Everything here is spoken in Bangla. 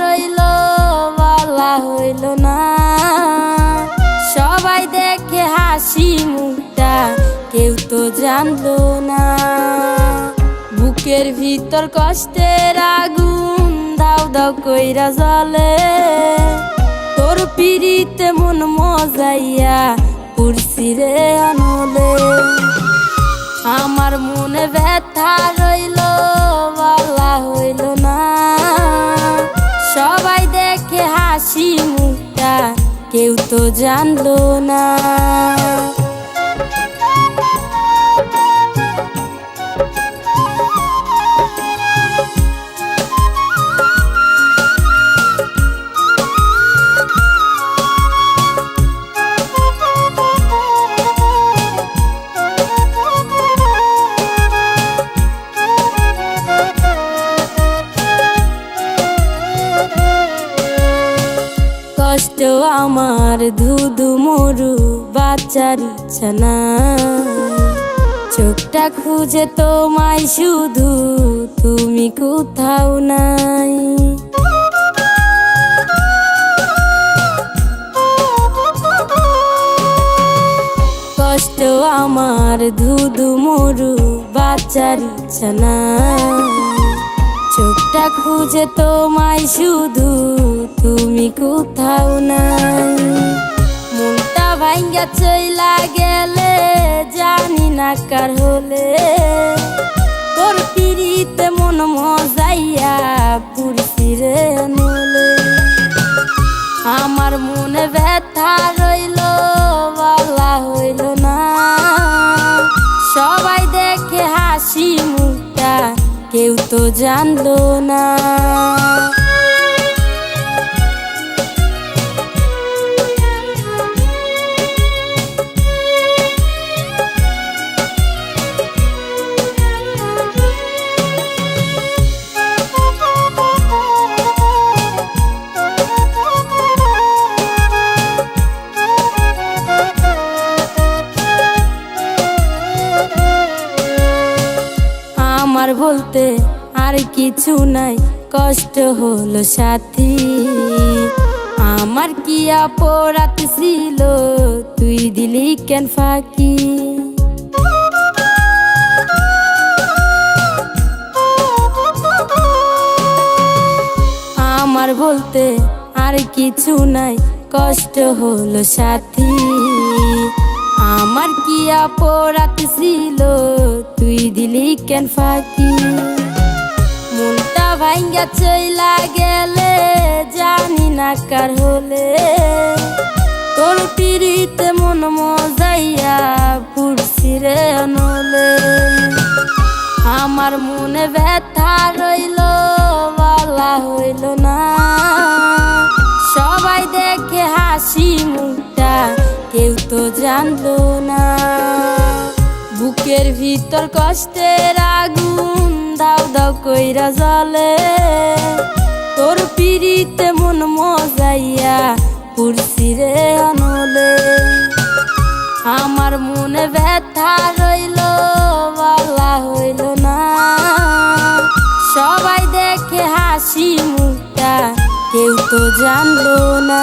রইল বলা হইল না। সবাই দেখে হাসি মুখটা, কেউ তো জানলো না। বুকের ভিতর কষ্টের আগুন দাও দাও কইরা জ্বলে। তোর পিড়িতে মন মজাইয়া পুরছি রে অনলে। আমার মনে ব্যথা রইল বলা হইল না। সবাই দেখে হাসি মুখটা, কেউ তো জানলো না। কষ্ট আমার ধুধু মরু বাচ্চার ইচ্ছা না। চোখটা খুঁজে তোমায় শুধু, তুমি কোথাও নাই। কষ্ট আমার ধুধু মরু বাচ্চার ইচ্ছা না। চোখটা খুঁজে তোমায় শুধু, তুমি কোথাও নাই। মনটা ভাঙ্গা চইলা গেলে জানি না কার হলে। তোর পিড়িতে মন মজাইয়া পুরছি রে নলে। আমার মনে ব্যথা রইল বলা হইল না। সবাই দেখে হাসি মুখটা, কেউ তো জানলো না। আমার বলতে আর কিছু নাই, কষ্ট হলো সাথী। আমার কি অপরাধ ছিল, তুই দিলি কেন ফাঁকি। আমার বলতে আর কিছু নাই, কষ্ট হলো সাথী। আমার কি অপরাধ ছিল, তুই দিলি কেন ফাঁকি। মনটা ভাঙ্গা চইলা গেলে জানি না কার হলে। তোর পিড়িতে মন মজাইয়া পুরছি রে অনলে। আমার মনে ব্যথা রইল বলা হইল না। সবাই দেখে হাসি মুখটা, কেউ তো জানলো না। বুকের ভিতর কষ্টের আগুন দাও দাও কইরা জ্বলে। তোর পিড়িতে মন মজাইয়া পুরছি রে অনলে। আমার মনে ব্যথা রইল বলা হইল না। সবাই দেখে হাসি মুখটা, কেউ তো জানলো না।